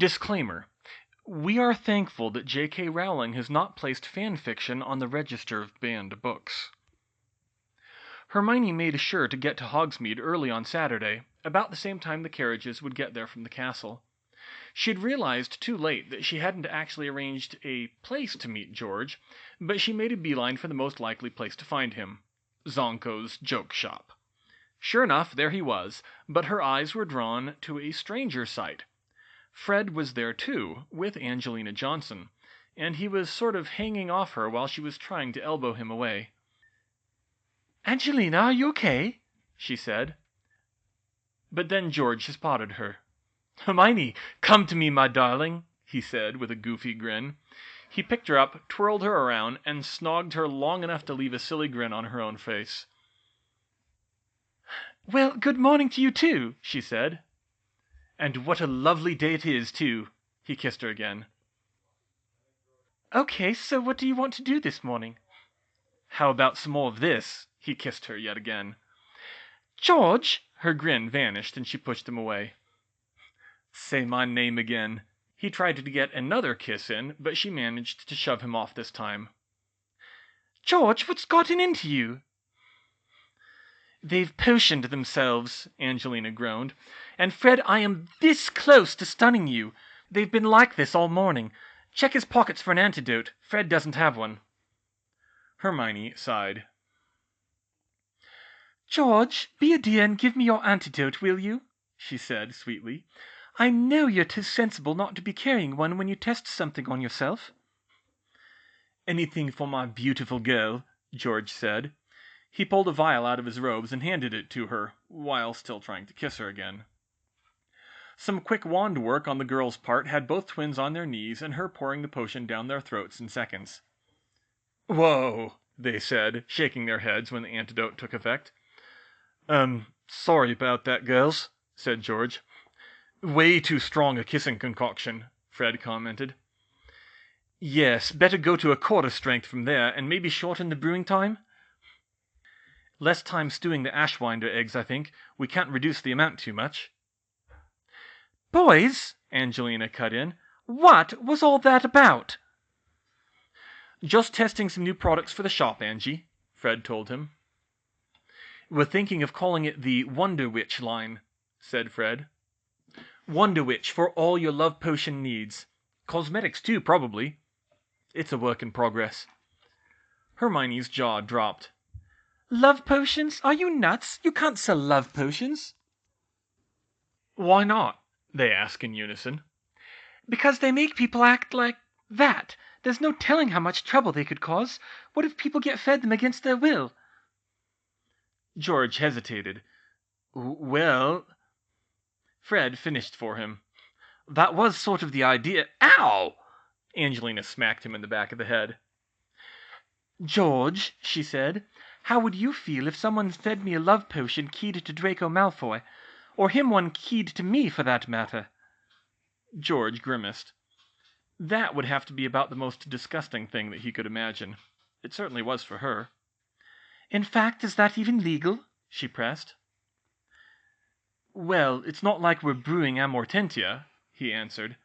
Disclaimer. We are thankful that J.K. Rowling has not placed fan fiction on the register of banned books. Hermione made sure to get to Hogsmeade early on Saturday, about the same time the carriages would get there from the castle. She had realized too late that she hadn't actually arranged a place to meet George, but she made a beeline for the most likely place to find him, Zonko's joke shop. Sure enough, there he was, but her eyes were drawn to a stranger sight. Fred was there too, with Angelina Johnson, and he was sort of hanging off her while she was trying to elbow him away. "Angelina, are you okay?" she said. But then George spotted her. "Hermione, come to me, my darling," he said with a goofy grin. He picked her up, twirled her around, and snogged her long enough to leave a silly grin on her own face. "Well, good morning to you too," she said. "And what a lovely day it is, too." He kissed her again. "Okay, so what do you want to do this morning?" "How about some more of this?" He kissed her yet again. "George!" Her grin vanished and she pushed him away. "Say my name again." He tried to get another kiss in, but she managed to shove him off this time. "George, what's gotten into you?" "They've potioned themselves," Angelina groaned. "And Fred, I am this close to stunning you. They've been like this all morning. Check his pockets for an antidote. Fred doesn't have one." Hermione sighed. "George, be a dear and give me your antidote, will you?" she said sweetly. "I know you're too sensible not to be carrying one when you test something on yourself." "Anything for my beautiful girl," George said. He pulled a vial out of his robes and handed it to her, while still trying to kiss her again. Some quick wand work on the girl's part had both twins on their knees and her pouring the potion down their throats in seconds. "Whoa," they said, shaking their heads when the antidote took effect. Sorry about that, girls," said George. "Way too strong a kissing concoction," Fred commented. "Yes, better go to a quarter strength from there, and maybe shorten the brewing time?" "Less time stewing the ashwinder eggs, I think. We can't reduce the amount too much." "Boys," Angelina cut in, "what was all that about?" "Just testing some new products for the shop, Angie," Fred told him. "We're thinking of calling it the Wonder Witch line," said Fred. "Wonder Witch for all your love potion needs. Cosmetics too, probably. It's a work in progress." Hermione's jaw dropped. "Love potions? Are you nuts? You can't sell love potions." "Why not?" they asked in unison. "Because they make people act like that. There's no telling how much trouble they could cause. What if people get fed them against their will?" George hesitated. "Well..." Fred finished for him. "That was sort of the idea." "Ow!" Angelina smacked him in the back of the head. "George," she said, "how would you feel if someone fed me a love potion keyed to Draco Malfoy? Or him one keyed to me, for that matter?" George grimaced. That would have to be about the most disgusting thing that he could imagine. It certainly was for her. "In fact, is that even legal?" she pressed. "Well, it's not like we're brewing amortentia," he answered.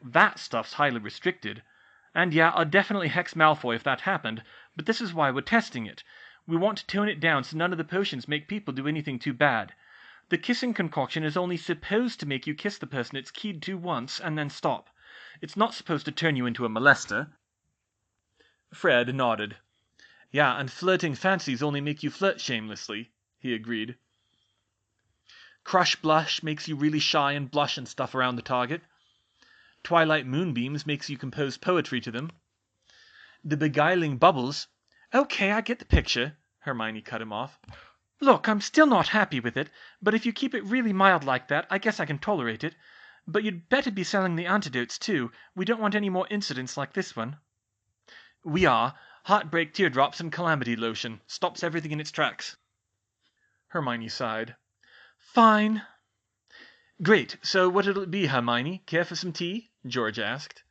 "That stuff's highly restricted. And yeah, I'd definitely hex Malfoy if that happened, but this is why we're testing it. We want to tone it down so none of the potions make people do anything too bad. The kissing concoction is only supposed to make you kiss the person it's keyed to once and then stop. It's not supposed to turn you into a molester." Fred nodded. "Yeah, and flirting fancies only make you flirt shamelessly," he agreed. Crush blush makes you really shy and blush and stuff around the target. Twilight moonbeams makes you compose poetry to them. The beguiling bubbles... "Okay, I get the picture," Hermione cut him off. "Look, I'm still not happy with it, but if you keep it really mild like that, I guess I can tolerate it. But you'd better be selling the antidotes too. We don't want any more incidents like this one." "We are. Heartbreak teardrops and calamity lotion. Stops everything in its tracks." Hermione sighed. "Fine." "Great. So what'll it be, Hermione? Care for some tea?" George asked.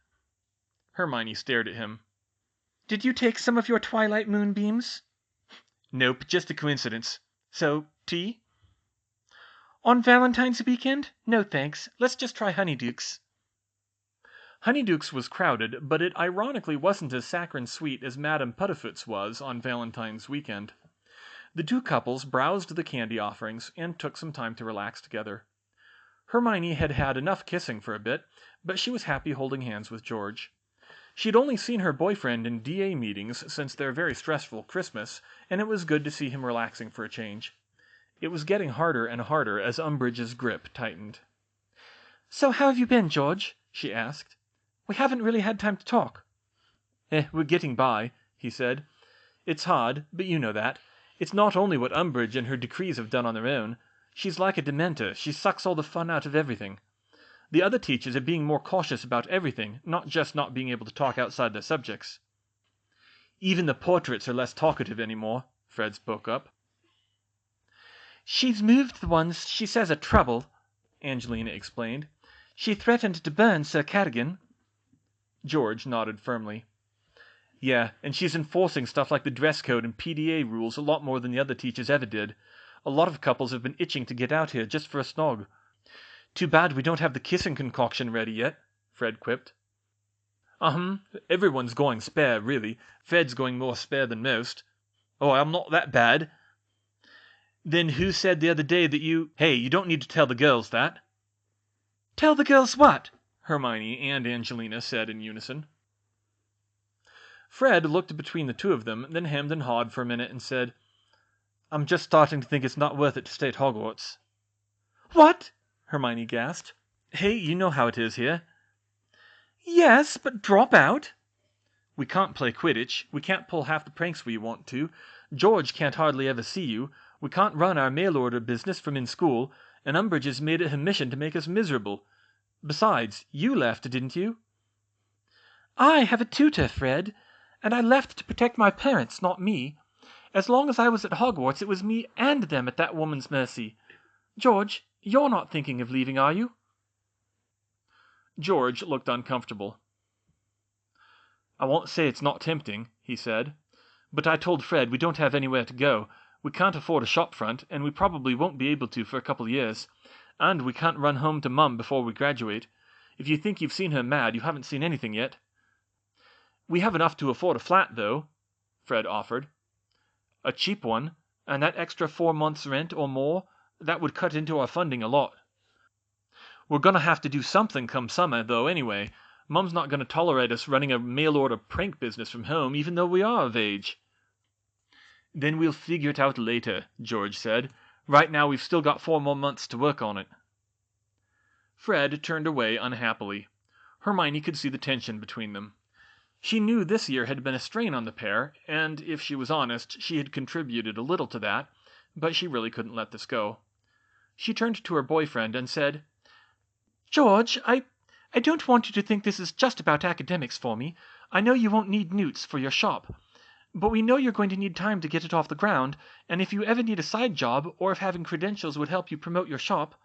Hermione stared at him. "Did you take some of your Twilight moonbeams?" "Nope, just a coincidence. So, tea?" "On Valentine's weekend? No thanks. Let's just try honeydukes." Honeyduke's was crowded, but it ironically wasn't as saccharine sweet as Madame Puddifoot's was on Valentine's weekend. The two couples browsed the candy offerings and took some time to relax together. Hermione had had enough kissing for a bit, but she was happy holding hands with George. She'd only seen her boyfriend in DA meetings since their very stressful Christmas, and it was good to see him relaxing for a change. It was getting harder and harder as Umbridge's grip tightened. "So how have you been, George?" she asked. "We haven't really had time to talk." We're getting by," he said. "It's hard, but you know that. It's not only what Umbridge and her decrees have done on their own. She's like a dementor. She sucks all the fun out of everything. The other teachers are being more cautious about everything, not just not being able to talk outside their subjects." "Even the portraits are less talkative anymore," Fred spoke up. "She's moved the ones she says are trouble," Angelina explained. "She threatened to burn Sir Cadogan." George nodded firmly. "Yeah, and she's enforcing stuff like the dress code and PDA rules a lot more than the other teachers ever did. A lot of couples have been itching to get out here just for a snog." "Too bad we don't have the kissing concoction ready yet," Fred quipped. Everyone's going spare, really. Fred's going more spare than most." "Oh, I'm not that bad." "Then who said the other day that you—" "Hey, you don't need to tell the girls that." "Tell the girls what?" Hermione and Angelina said in unison. Fred looked between the two of them, then hemmed and hawed for a minute and said, "I'm just starting to think it's not worth it to stay at Hogwarts." "What?" Hermione gasped. "Hey, you know how it is here." "Yes, but drop out." "We can't play Quidditch. We can't pull half the pranks we want to. George can't hardly ever see you. We can't run our mail-order business from in school, and Umbridge has made it her mission to make us miserable. Besides, you left, didn't you?" "I have a tutor, Fred, and I left to protect my parents, not me. As long as I was at Hogwarts, it was me and them at that woman's mercy. George, you're not thinking of leaving, are you?" George looked uncomfortable. "I won't say it's not tempting," he said, "but I told Fred we don't have anywhere to go. We can't afford a shop front, and we probably won't be able to for a couple years. And we can't run home to Mum before we graduate. If you think you've seen her mad, you haven't seen anything yet." "We have enough to afford a flat, though," Fred offered. "A cheap one, and that extra 4 months' rent or more, that would cut into our funding a lot. We're gonna have to do something come summer, though, anyway. Mum's not gonna tolerate us running a mail-order prank business from home, even though we are of age." "Then we'll figure it out later," George said. "Right now we've still got 4 more months to work on it." Fred turned away unhappily. Hermione could see the tension between them. She knew this year had been a strain on the pair, and, if she was honest, she had contributed a little to that, but she really couldn't let this go. She turned to her boyfriend and said, "George, I don't want you to think this is just about academics for me. I know you won't need newts for your shop. But we know you're going to need time to get it off the ground, and if you ever need a side job, or if having credentials would help you promote your shop—"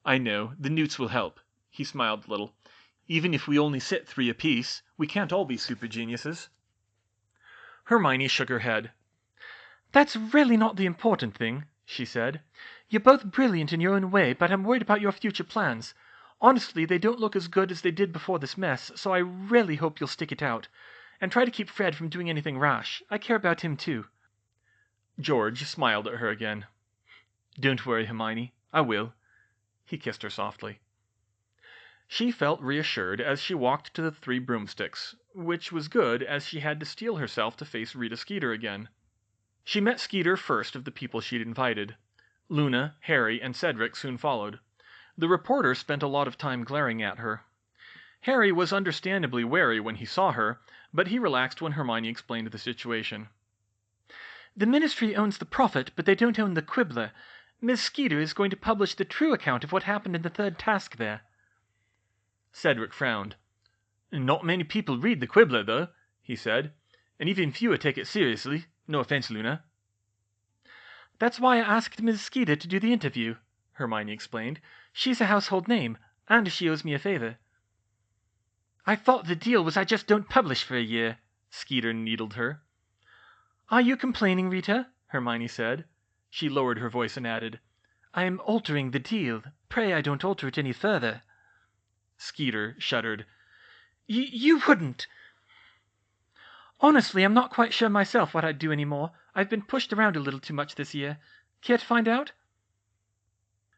"I know, the newts will help." He smiled a little. "Even if we only sit 3 apiece, we can't all be super geniuses." Hermione shook her head. "That's really not the important thing," she said. "You're both brilliant in your own way, but I'm worried about your future plans. Honestly, they don't look as good as they did before this mess, so I really hope you'll stick it out. And try to keep Fred from doing anything rash. I care about him, too." George smiled at her again. "Don't worry, Hermione. I will." He kissed her softly. She felt reassured as she walked to the 3 broomsticks, which was good, as she had to steel herself to face Rita Skeeter again. She met Skeeter first of the people she'd invited. Luna, Harry, and Cedric soon followed. The reporter spent a lot of time glaring at her. Harry was understandably wary when he saw her, but he relaxed when Hermione explained the situation. "The Ministry owns the Prophet, but they don't own the Quibbler. Miss Skeeter is going to publish the true account of what happened in the 3rd task there." Cedric frowned. "Not many people read the Quibbler, though," he said, "and even fewer take it seriously. No offense, Luna." "That's why I asked Miss Skeeter to do the interview," Hermione explained. "She's a household name, and she owes me a favor." "I thought the deal was I just don't publish for a year," Skeeter needled her. "Are you complaining, Rita?" Hermione said. She lowered her voice and added, "I am altering the deal. Pray I don't alter it any further." Skeeter shuddered. You wouldn't. Honestly, I'm not quite sure myself what I'd do anymore. I've been pushed around a little too much this year. Care to find out?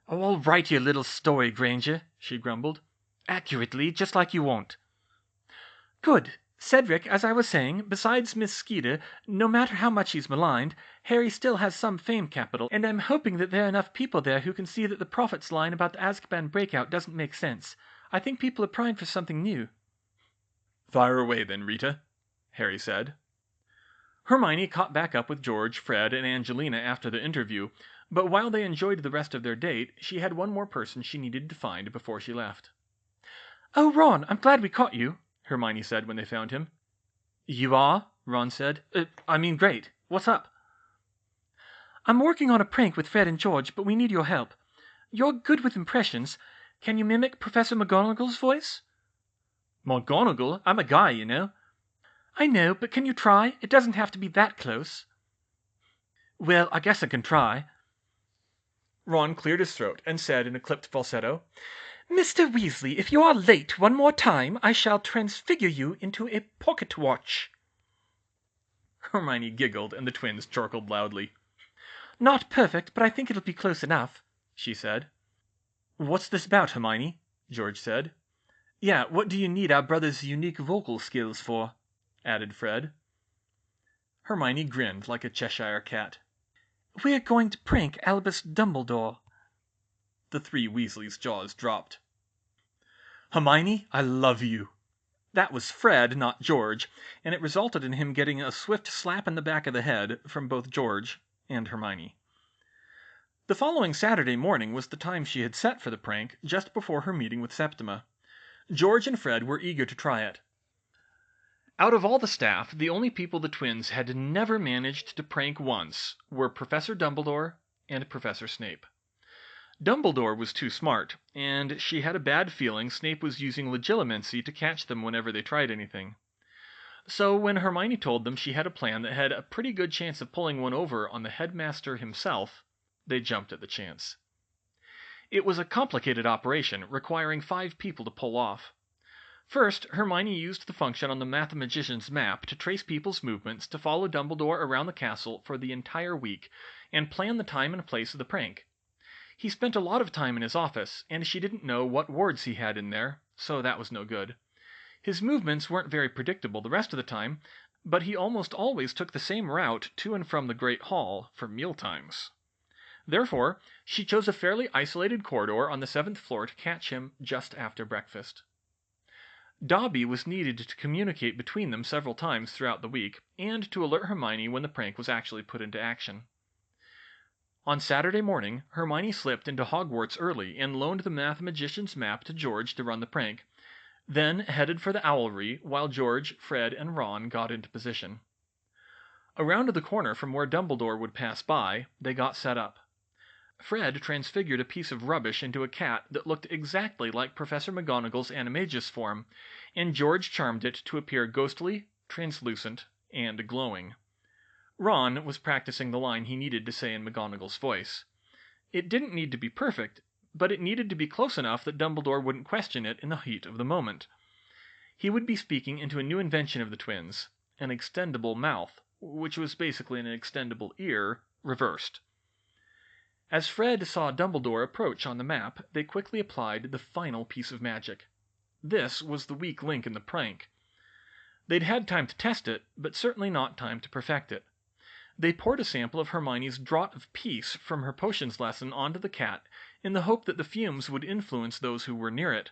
Oh, I'll write you a little story, Granger, she grumbled. Accurately, just like you want. Good. Cedric, as I was saying, besides Miss Skeeter, no matter how much he's maligned, Harry still has some fame capital, and I'm hoping that there are enough people there who can see that the prophet's line about the Azkaban breakout doesn't make sense. I think people are primed for something new. Fire away then, Rita, Harry said. Hermione caught back up with George, Fred, and Angelina after the interview, but while they enjoyed the rest of their date, she had one more person she needed to find before she left. Oh, Ron, I'm glad we caught you, Hermione said when they found him. You are? Ron said. Great. What's up? I'm working on a prank with Fred and George, but we need your help. You're good with impressions. Can you mimic Professor McGonagall's voice? McGonagall? I'm a guy, you know. I know, but can you try? It doesn't have to be that close. Well, I guess I can try. Ron cleared his throat and said in a clipped falsetto, Mr. Weasley, if you are late one more time, I shall transfigure you into a pocket watch. Hermione giggled, and the twins chortled loudly. Not perfect, but I think it'll be close enough, she said. What's this about, Hermione? George said. Yeah, what do you need our brother's unique vocal skills for? Added Fred. Hermione grinned like a Cheshire cat. We're going to prank Albus Dumbledore. The three Weasleys' jaws dropped. Hermione, I love you. That was Fred, not George, and it resulted in him getting a swift slap in the back of the head from both George and Hermione. The following Saturday morning was the time she had set for the prank, just before her meeting with Septima. George and Fred were eager to try it. Out of all the staff, the only people the twins had never managed to prank once were Professor Dumbledore and Professor Snape. Dumbledore was too smart, and she had a bad feeling Snape was using legilimency to catch them whenever they tried anything. So when Hermione told them she had a plan that had a pretty good chance of pulling one over on the headmaster himself, they jumped at the chance. It was a complicated operation, requiring 5 people to pull off. First, Hermione used the function on the Mathemagician's map to trace people's movements to follow Dumbledore around the castle for the entire week, and plan the time and place of the prank. He spent a lot of time in his office, and she didn't know what wards he had in there, so that was no good. His movements weren't very predictable the rest of the time, but he almost always took the same route to and from the Great Hall for mealtimes. Therefore, she chose a fairly isolated corridor on the 7th floor to catch him just after breakfast. Dobby was needed to communicate between them several times throughout the week, and to alert Hermione when the prank was actually put into action. On Saturday morning, Hermione slipped into Hogwarts early and loaned the Mathemagician's map to George to run the prank, then headed for the Owlery while George, Fred, and Ron got into position. Around the corner from where Dumbledore would pass by, they got set up. Fred transfigured a piece of rubbish into a cat that looked exactly like Professor McGonagall's animagus form, and George charmed it to appear ghostly, translucent, and glowing. Ron was practicing the line he needed to say in McGonagall's voice. It didn't need to be perfect, but it needed to be close enough that Dumbledore wouldn't question it in the heat of the moment. He would be speaking into a new invention of the twins, an extendable mouth, which was basically an extendable ear, reversed. As Fred saw Dumbledore approach on the map, they quickly applied the final piece of magic. This was the weak link in the prank. They'd had time to test it, but certainly not time to perfect it. They poured a sample of Hermione's Draught of Peace from her potions lesson onto the cat in the hope that the fumes would influence those who were near it,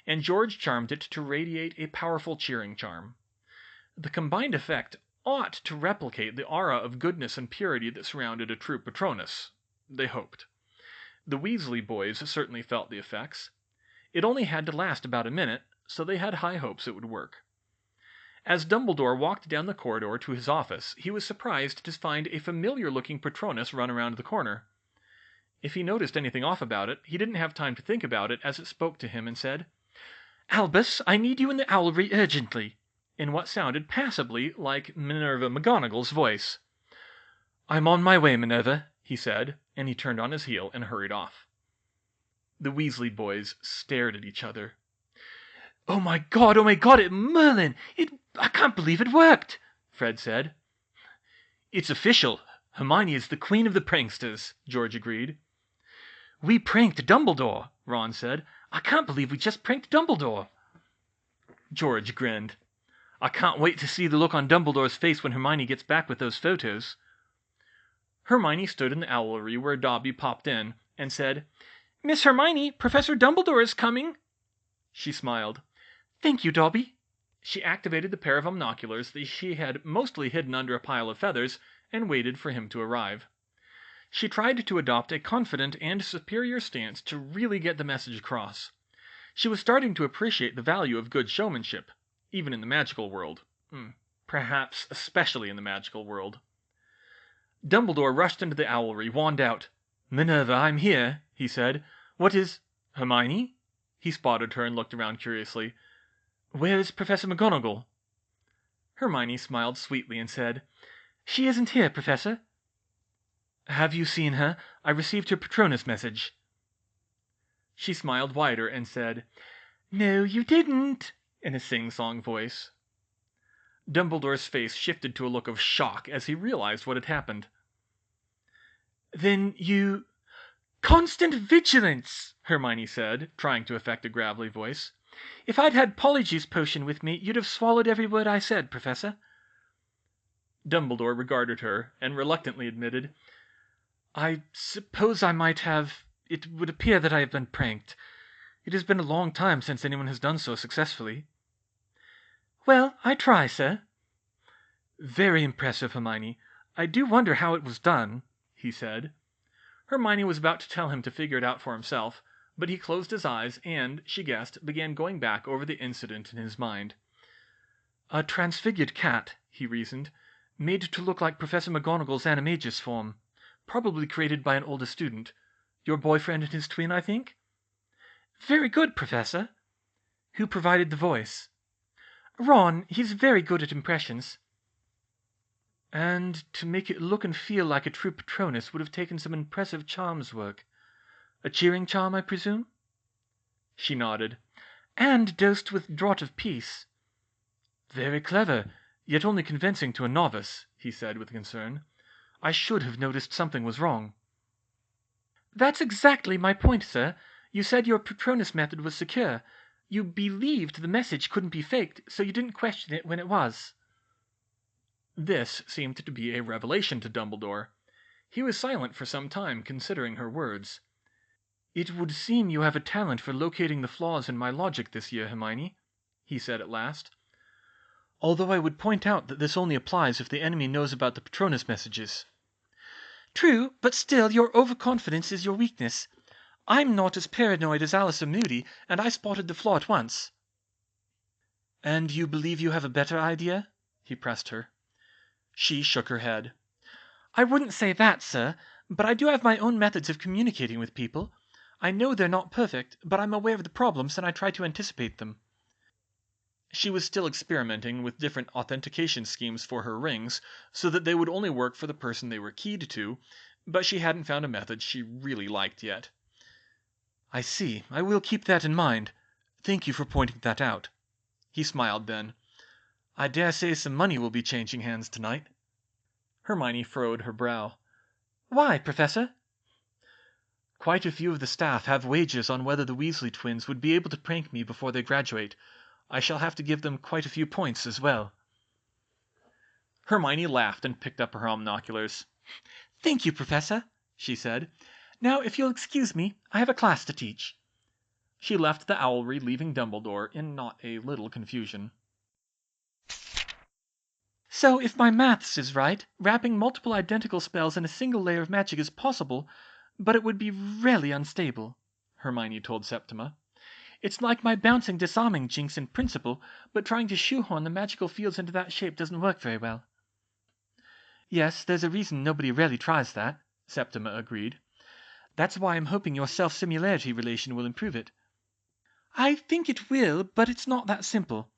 and George charmed it to radiate a powerful cheering charm. The combined effect ought to replicate the aura of goodness and purity that surrounded a true Patronus. They hoped. The Weasley boys certainly felt the effects. It only had to last about a minute, so they had high hopes it would work. As Dumbledore walked down the corridor to his office, he was surprised to find a familiar-looking Patronus run around the corner. If he noticed anything off about it, he didn't have time to think about it as it spoke to him and said, "Albus, I need you in the Owlery urgently," in what sounded passably like Minerva McGonagall's voice. "I'm on my way, Minerva," he said, and he turned on his heel and hurried off. The Weasley boys stared at each other. Oh my god, Merlin! I can't believe it worked, Fred said. It's official. Hermione is the queen of the pranksters, George agreed. We pranked Dumbledore, Ron said. I can't believe we just pranked Dumbledore. George grinned. I can't wait to see the look on Dumbledore's face when Hermione gets back with those photos. Hermione stood in the owlery where Dobby popped in and said, Miss Hermione, Professor Dumbledore is coming. She smiled. Thank you, Dobby. She activated the pair of binoculars that she had mostly hidden under a pile of feathers and waited for him to arrive. She tried to adopt a confident and superior stance to really get the message across. She was starting to appreciate the value of good showmanship, even in the magical world. Perhaps especially in the magical world. Dumbledore rushed into the owlery, wand out. Minerva, I'm here, he said. What is... Hermione? He spotted her and looked around curiously. Where is Professor McGonagall? Hermione smiled sweetly and said, She isn't here, Professor. Have you seen her? I received her Patronus message. She smiled wider and said, No, you didn't, in a sing-song voice. Dumbledore's face shifted to a look of shock as he realized what had happened. Then you... Constant vigilance, Hermione said, trying to affect a gravelly voice. If I'd had Polyjuice Potion with me, you'd have swallowed every word I said, Professor. Dumbledore regarded her, and reluctantly admitted, I suppose I might have... It would appear that I have been pranked. It has been a long time since anyone has done so successfully. Well, I try, sir. Very impressive, Hermione. I do wonder how it was done, he said. Hermione was about to tell him to figure it out for himself, but he closed his eyes and, she guessed, began going back over the incident in his mind. A transfigured cat, he reasoned, made to look like Professor McGonagall's animagus form, probably created by an older student. Your boyfriend and his twin, I think? Very good, Professor. Who provided the voice? Ron, he's very good at impressions. And to make it look and feel like a true Patronus would have taken some impressive charms work. A cheering charm, I presume? She nodded. And dosed with draught of peace. Very clever, yet only convincing to a novice, he said with concern. I should have noticed something was wrong. That's exactly my point, sir. You said your Patronus method was secure. You believed the message couldn't be faked, so you didn't question it when it was. This seemed to be a revelation to Dumbledore. He was silent for some time, considering her words. It would seem you have a talent for locating the flaws in my logic this year, Hermione, he said at last. Although I would point out that this only applies if the enemy knows about the Patronus messages. True, but still your overconfidence is your weakness. I'm not as paranoid as Alice or Moody, and I spotted the flaw at once. And you believe you have a better idea? He pressed her. She shook her head. I wouldn't say that, sir, but I do have my own methods of communicating with people. I know they're not perfect, but I'm aware of the problems and I try to anticipate them. She was still experimenting with different authentication schemes for her rings, so that they would only work for the person they were keyed to, but she hadn't found a method she really liked yet. I see. I will keep that in mind. Thank you for pointing that out. He smiled then. I dare say some money will be changing hands tonight. Hermione furrowed her brow. Why, Professor? Quite a few of the staff have wagers on whether the Weasley twins would be able to prank me before they graduate. I shall have to give them quite a few points as well. Hermione laughed and picked up her binoculars. Thank you, Professor, she said. Now, if you'll excuse me, I have a class to teach. She left the owlery, leaving Dumbledore in not a little confusion. So, if my maths is right, wrapping multiple identical spells in a single layer of magic is possible, but it would be really unstable, Hermione told Septima. It's like my bouncing disarming jinx in principle, but trying to shoehorn the magical fields into that shape doesn't work very well. Yes, there's a reason nobody really tries that, Septima agreed. That's why I'm hoping your self-similarity relation will improve it. I think it will, but it's not that simple.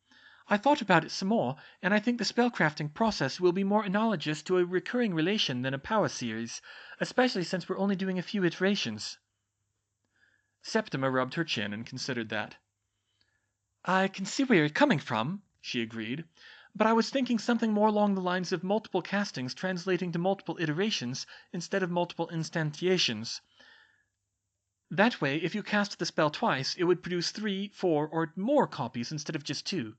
I thought about it some more, and I think the spellcrafting process will be more analogous to a recurring relation than a power series, especially since we're only doing a few iterations. Septima rubbed her chin and considered that. I can see where you're coming from, she agreed, but I was thinking something more along the lines of multiple castings translating to multiple iterations instead of multiple instantiations. That way, if you cast the spell twice, it would produce 3, 4, or more copies instead of just 2.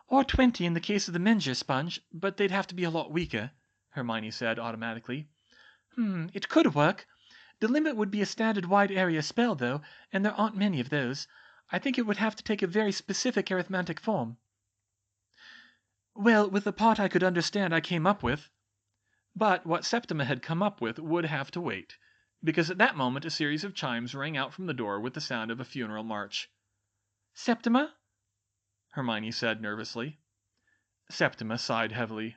Or 20 in the case of the Menger sponge, but they'd have to be a lot weaker, Hermione said automatically. It could work. The limit would be a standard wide area spell, though, and there aren't many of those. I think it would have to take a very specific arithmetic form. Well, with the part I could understand I came up with. But what Septima had come up with would have to wait, because at that moment a series of chimes rang out from the door with the sound of a funeral march. Septima? Hermione said nervously. Septima sighed heavily.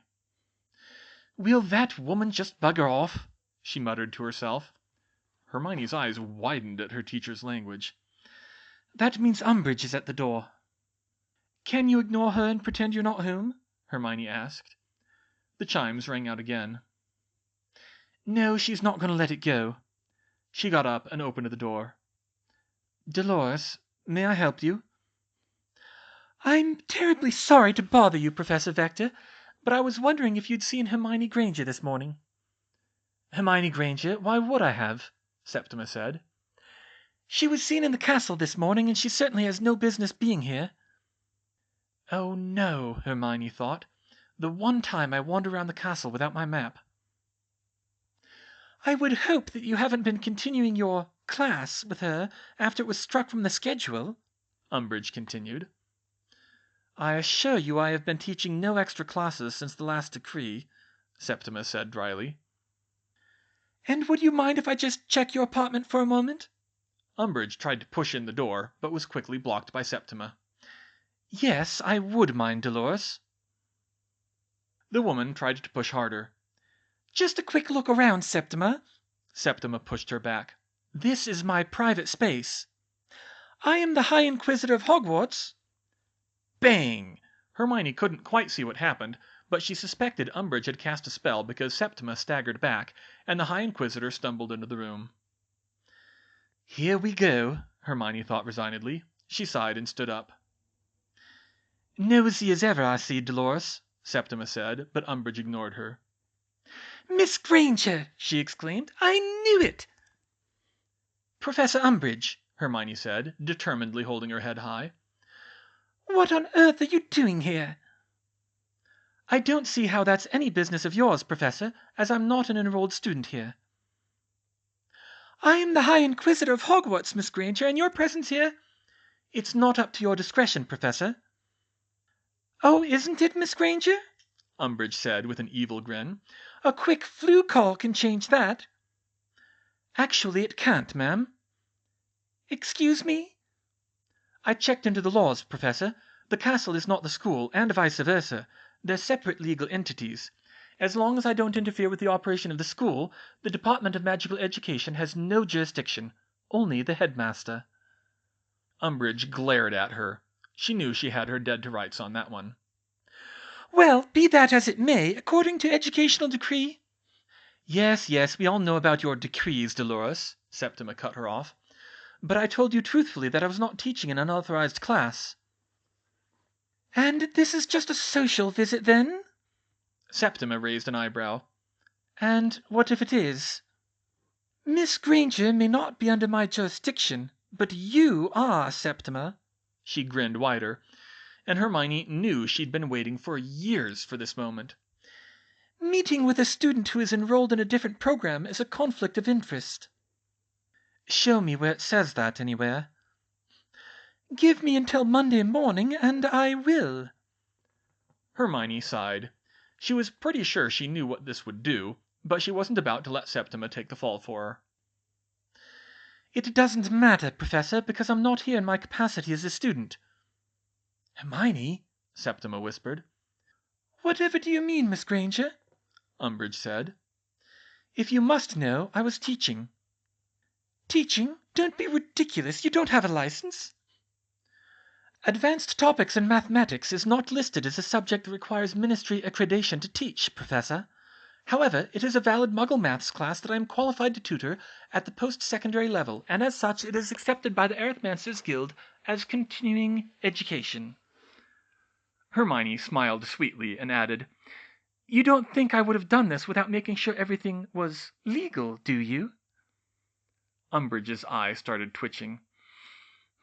Will that woman just bugger off? She muttered to herself. Hermione's eyes widened at her teacher's language. That means Umbridge is at the door. Can you ignore her and pretend you're not home? Hermione asked. The chimes rang out again. No, she's not going to let it go. She got up and opened the door. Dolores, may I help you? I'm terribly sorry to bother you, Professor Vector, but I was wondering if you'd seen Hermione Granger this morning. Hermione Granger? Why would I have? Septima said. She was seen in the castle this morning, and she certainly has no business being here. Oh no, Hermione thought. The one time I wander around the castle without my map. I would hope that you haven't been continuing your class with her after it was struck from the schedule, Umbridge continued. I assure you I have been teaching no extra classes since the last decree, Septima said dryly. And would you mind if I just check your apartment for a moment? Umbridge tried to push in the door, but was quickly blocked by Septima. Yes, I would mind, Dolores. The woman tried to push harder. Just a quick look around, Septima. Septima pushed her back. This is my private space. I am the High Inquisitor of Hogwarts. Bang! Hermione couldn't quite see what happened, but she suspected Umbridge had cast a spell because Septima staggered back, and the High Inquisitor stumbled into the room. Here we go, Hermione thought resignedly. She sighed and stood up. Nosy as ever, I see, Dolores, Septima said, but Umbridge ignored her. Miss Granger, she exclaimed. I knew it! Professor Umbridge, Hermione said, determinedly holding her head high. What on earth are you doing here? I don't see how that's any business of yours, Professor, as I'm not an enrolled student here. I am the High Inquisitor of Hogwarts, Miss Granger, and your presence here... It's not up to your discretion, Professor. Oh, isn't it, Miss Granger? Umbridge said with an evil grin. A quick flu call can change that. Actually, it can't, ma'am. Excuse me? I checked into the laws, Professor. The castle is not the school, and vice versa. They're separate legal entities. As long as I don't interfere with the operation of the school, the Department of Magical Education has no jurisdiction, only the headmaster. Umbridge glared at her. She knew she had her dead to rights on that one. Well, be that as it may, according to educational decree... Yes, we all know about your decrees, Dolores, Septima cut her off. But I told you truthfully that I was not teaching an unauthorized class. And this is just a social visit, then? Septima raised an eyebrow. And what if it is? Miss Granger may not be under my jurisdiction, but you are, Septima. She grinned wider, and Hermione knew she'd been waiting for years for this moment. Meeting with a student who is enrolled in a different program is a conflict of interest. Show me where it says that anywhere. Give me until Monday morning, and I will. Hermione sighed. She was pretty sure she knew what this would do, but she wasn't about to let Septima take the fall for her. It doesn't matter, Professor, because I'm not here in my capacity as a student. Hermione, Septima whispered. Whatever do you mean, Miss Granger? Umbridge said. If you must know, I was teaching. Teaching? Don't be ridiculous. You don't have a license. Advanced topics in mathematics is not listed as a subject that requires ministry accreditation to teach, Professor. However, it is a valid Muggle Maths class that I am qualified to tutor at the post-secondary level, and as such it is accepted by the Arithmancers Guild as continuing education." Hermione smiled sweetly and added, "You don't think I would have done this without making sure everything was legal, do you?" Umbridge's eye started twitching.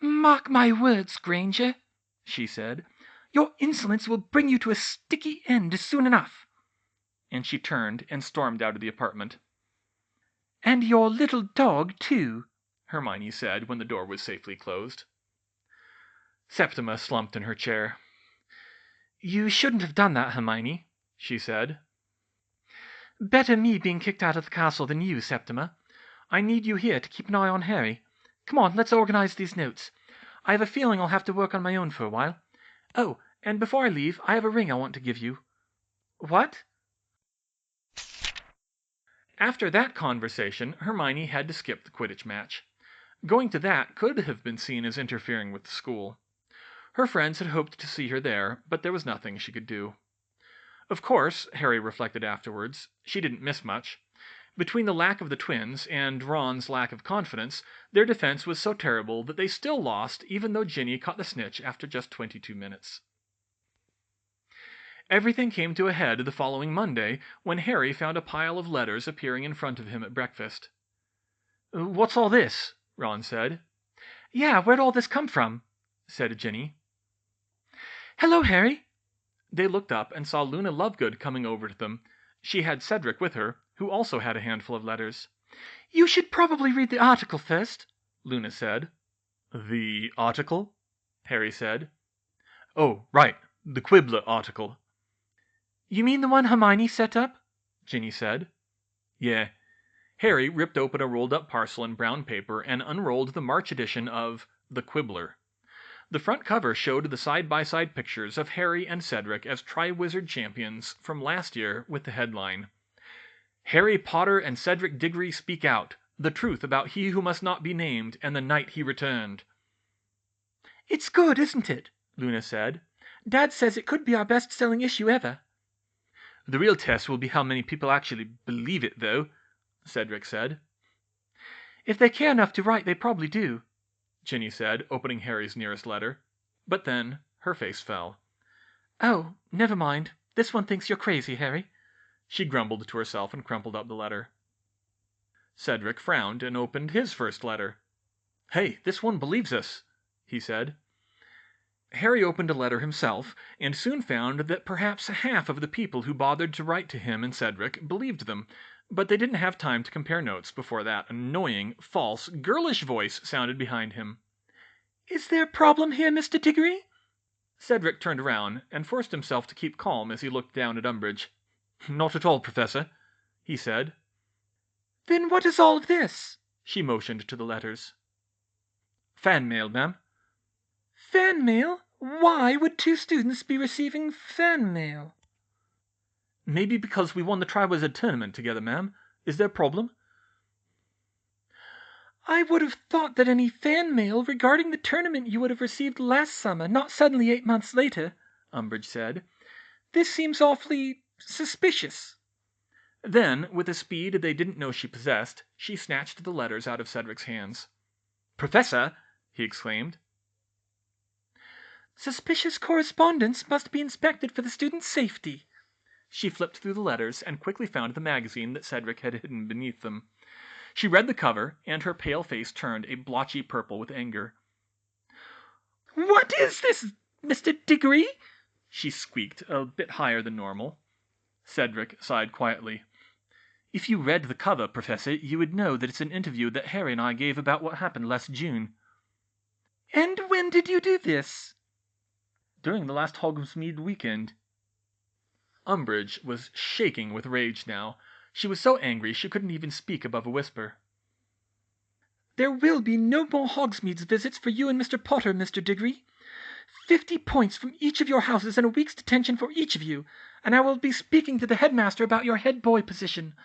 "Mark my words, Granger," she said. "Your insolence will bring you to a sticky end soon enough." And she turned and stormed out of the apartment. "And your little dog, too," Hermione said when the door was safely closed. Septima slumped in her chair. "You shouldn't have done that, Hermione," she said. "Better me being kicked out of the castle than you, Septima. I need you here to keep an eye on Harry. Come on, let's organize these notes. I have a feeling I'll have to work on my own for a while. Oh, and before I leave, I have a ring I want to give you." "What?" After that conversation, Hermione had to skip the Quidditch match. Going to that could have been seen as interfering with the school. Her friends had hoped to see her there, but there was nothing she could do. Of course, Harry reflected afterwards, she didn't miss much. Between the lack of the twins and Ron's lack of confidence, their defense was so terrible that they still lost even though Ginny caught the snitch after just 22 minutes. Everything came to a head the following Monday when Harry found a pile of letters appearing in front of him at breakfast. "What's all this?" Ron said. "Yeah, where'd all this come from?" said Ginny. "Hello, Harry." They looked up and saw Luna Lovegood coming over to them. She had Cedric with her, who also had a handful of letters. "You should probably read the article first," Luna said. "The article?" Harry said. "Oh, right, the Quibbler article." "You mean the one Hermione set up?" Ginny said. "Yeah." Harry ripped open a rolled-up parcel in brown paper and unrolled the March edition of The Quibbler. The front cover showed the side-by-side pictures of Harry and Cedric as Triwizard champions from last year with the headline, "Harry Potter and Cedric Diggory speak out. The truth about he who must not be named and the night he returned." "It's good, isn't it?" Luna said. "Dad says it could be our best-selling issue ever." "The real test will be how many people actually believe it, though," Cedric said. "If they care enough to write, they probably do," Ginny said, opening Harry's nearest letter. But then her face fell. "Oh, never mind. This one thinks you're crazy, Harry," she grumbled to herself and crumpled up the letter. Cedric frowned and opened his first letter. "Hey, this one believes us," he said. Harry opened a letter himself, and soon found that perhaps half of the people who bothered to write to him and Cedric believed them, but they didn't have time to compare notes before that annoying, false, girlish voice sounded behind him. "Is there a problem here, Mr. Diggory?" Cedric turned around and forced himself to keep calm as he looked down at Umbridge. "Not at all, Professor," he said. "Then what is all this?" She motioned to the letters. "Fan mail, ma'am." "Fan mail? Why would two students be receiving fan mail?" "Maybe because we won the Triwizard Tournament together, ma'am. Is there a problem?" "I would have thought that any fan mail regarding the tournament you would have received last summer, not suddenly 8 months later," Umbridge said. "This seems awfully suspicious." Then, with a speed they didn't know she possessed, she snatched the letters out of Cedric's hands. "Professor!" he exclaimed. "Suspicious correspondence must be inspected for the student's safety." She flipped through the letters and quickly found the magazine that Cedric had hidden beneath them. She read the cover, and her pale face turned a blotchy purple with anger. "What is this, Mr. Diggory?" she squeaked, a bit higher than normal. Cedric sighed quietly. "If you read the cover, Professor, you would know that it's an interview that Harry and I gave about what happened last June." "And when did you do this?" "During the last Hogsmeade weekend." Umbridge was shaking with rage now. She was so angry she couldn't even speak above a whisper. "There will be no more Hogsmeade visits for you and Mr. Potter, Mr. Diggory. 50 points from each of your houses and a week's detention for each of you, and I will be speaking to the headmaster about your head boy position.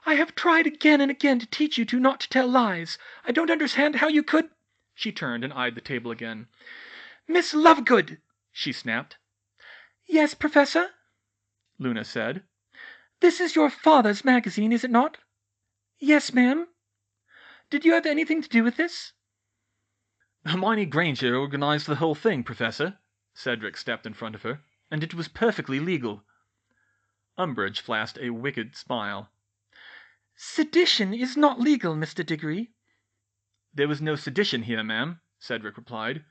I have tried again and again to teach you not to tell lies. I don't understand how you could—" She turned and eyed the table again. "Miss Lovegood!" she snapped. "Yes, Professor?" Luna said. "This is your father's magazine, is it not?" "Yes, ma'am." "Did you have anything to do with this?" Hermione Granger organized the whole thing, Professor. Cedric stepped in front of her, and it was perfectly legal. Umbridge flashed a wicked smile. Sedition is not legal, Mr. Diggory. There was no sedition here, ma'am, Cedric replied.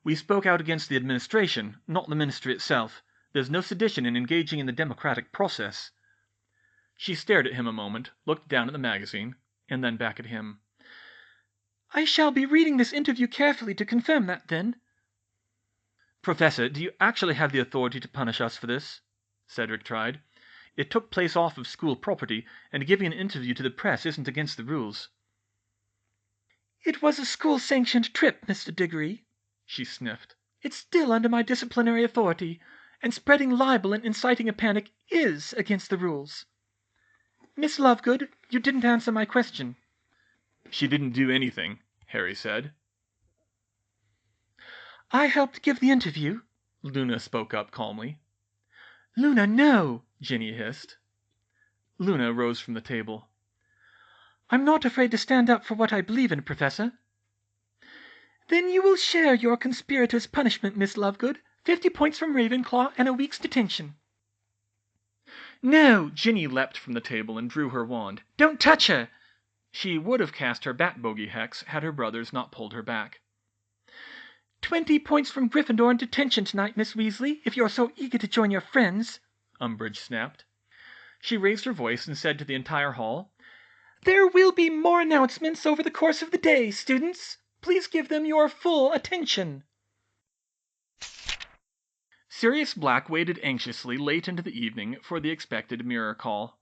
We spoke out against the administration, not the ministry itself. There's no sedition in engaging in the democratic process. She stared at him a moment, looked down at the magazine, and then back at him. I shall be reading this interview carefully to confirm that, then. Professor, do you actually have the authority to punish us for this? Cedric tried. It took place off of school property, and giving an interview to the press isn't against the rules. It was a school-sanctioned trip, Mr. Diggory, she sniffed. It's still under my disciplinary authority, and spreading libel and inciting a panic is against the rules. Miss Lovegood, you didn't answer my question. She didn't do anything, Harry said. I helped give the interview, Luna spoke up calmly. Luna, no, Ginny hissed. Luna rose from the table. I'm not afraid to stand up for what I believe in, Professor. Then you will share your conspirator's punishment, Miss Lovegood. 50 points from Ravenclaw and a week's detention. No! Ginny leapt from the table and drew her wand. Don't touch her! She would have cast her Bat-Bogey hex had her brothers not pulled her back. 20 points from Gryffindor in detention tonight, Miss Weasley, if you're so eager to join your friends, Umbridge snapped. She raised her voice and said to the entire hall, There will be more announcements over the course of the day, students. Please give them your full attention. Sirius Black waited anxiously late into the evening for the expected mirror call.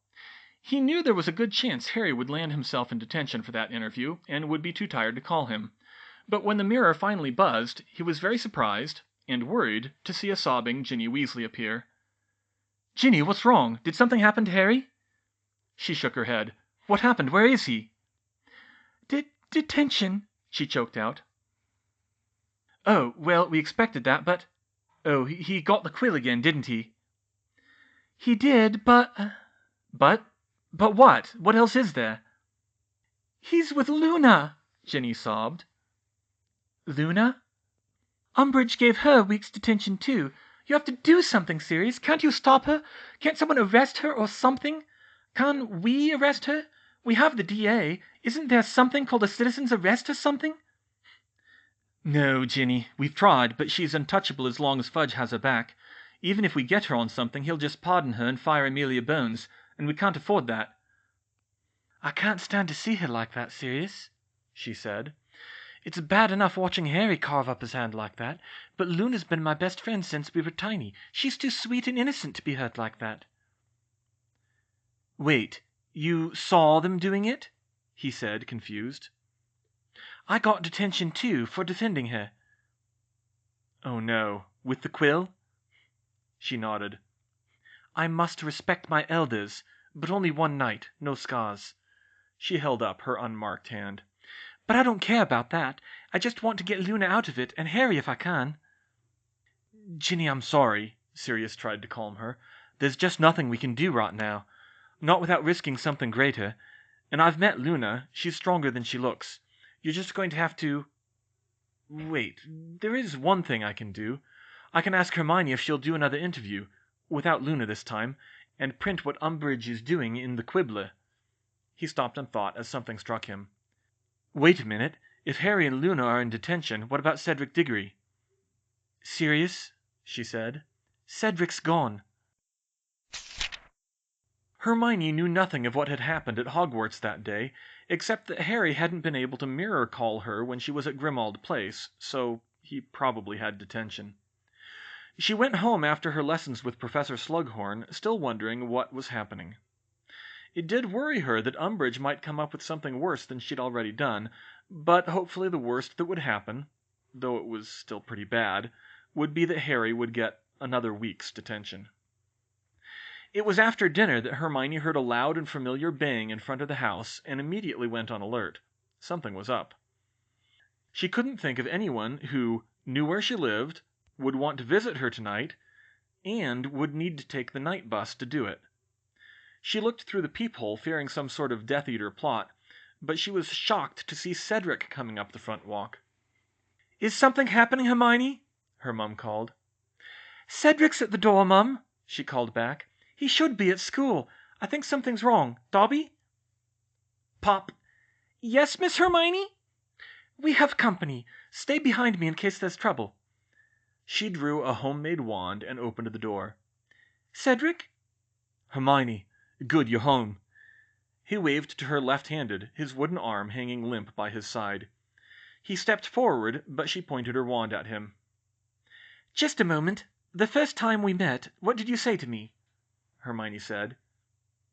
He knew there was a good chance Harry would land himself in detention for that interview and would be too tired to call him. But when the mirror finally buzzed, he was very surprised and worried to see a sobbing Ginny Weasley appear. Ginny, what's wrong? Did something happen to Harry? She shook her head. What happened? Where is he? Detention, she choked out. Oh, well, we expected that, but... Oh, he got the quill again, didn't he? He did, but... But what? What else is there? He's with Luna, Ginny sobbed. Luna? Umbridge gave her a week's detention, too. You have to do something, Sirius. Can't you stop her? Can't someone arrest her or something? Can't we arrest her? We have the DA. Isn't there something called a citizen's arrest or something? No, Ginny. We've tried, but she's untouchable as long as Fudge has her back. Even if we get her on something, he'll just pardon her and fire Amelia Bones, and we can't afford that. I can't stand to see her like that, Sirius, she said. It's bad enough watching Harry carve up his hand like that, but Luna's been my best friend since we were tiny. She's too sweet and innocent to be hurt like that. Wait, you saw them doing it? He said, confused. I got detention, too, for defending her. Oh, no. With the quill? She nodded. I must respect my elders, but only one night, no scars. She held up her unmarked hand. But I don't care about that. I just want to get Luna out of it, and Harry if I can. Ginny, I'm sorry, Sirius tried to calm her. There's just nothing we can do right now. Not without risking something greater. And I've met Luna. She's stronger than she looks. You're just going to have to... Wait, there is one thing I can do. I can ask Hermione if she'll do another interview, without Luna this time, and print what Umbridge is doing in the Quibbler. He stopped and thought as something struck him. Wait a minute. If Harry and Luna are in detention, what about Cedric Diggory? Sirius, she said. Cedric's gone. Hermione knew nothing of what had happened at Hogwarts that day, except that Harry hadn't been able to mirror call her when she was at Grimmauld Place, so he probably had detention. She went home after her lessons with Professor Slughorn, still wondering what was happening. It did worry her that Umbridge might come up with something worse than she'd already done, but hopefully the worst that would happen, though it was still pretty bad, would be that Harry would get another week's detention. It was after dinner that Hermione heard a loud and familiar bang in front of the house and immediately went on alert. Something was up. She couldn't think of anyone who knew where she lived, would want to visit her tonight, and would need to take the night bus to do it. She looked through the peephole, fearing some sort of Death Eater plot, but she was shocked to see Cedric coming up the front walk. Is something happening, Hermione? Her mum called. Cedric's at the door, Mum, she called back. He should be at school. I think something's wrong. Dobby? Pop. Yes, Miss Hermione? We have company. Stay behind me in case there's trouble. She drew a homemade wand and opened the door. Cedric? Hermione. Good, you're home. He waved to her left-handed, his wooden arm hanging limp by his side. He stepped forward, but she pointed her wand at him. Just a moment. The first time we met, what did you say to me? Hermione said.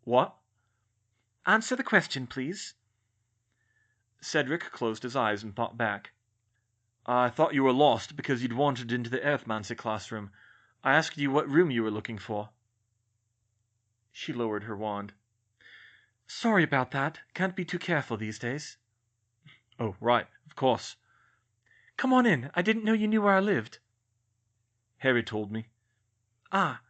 What? Answer the question, please. Cedric closed his eyes and thought back. I thought you were lost because you'd wandered into the Earthmancy classroom. I asked you what room you were looking for. She lowered her wand. Sorry about that. Can't be too careful these days. Oh, right, of course. Come on in. I didn't know you knew where I lived. Harry told me. Ah.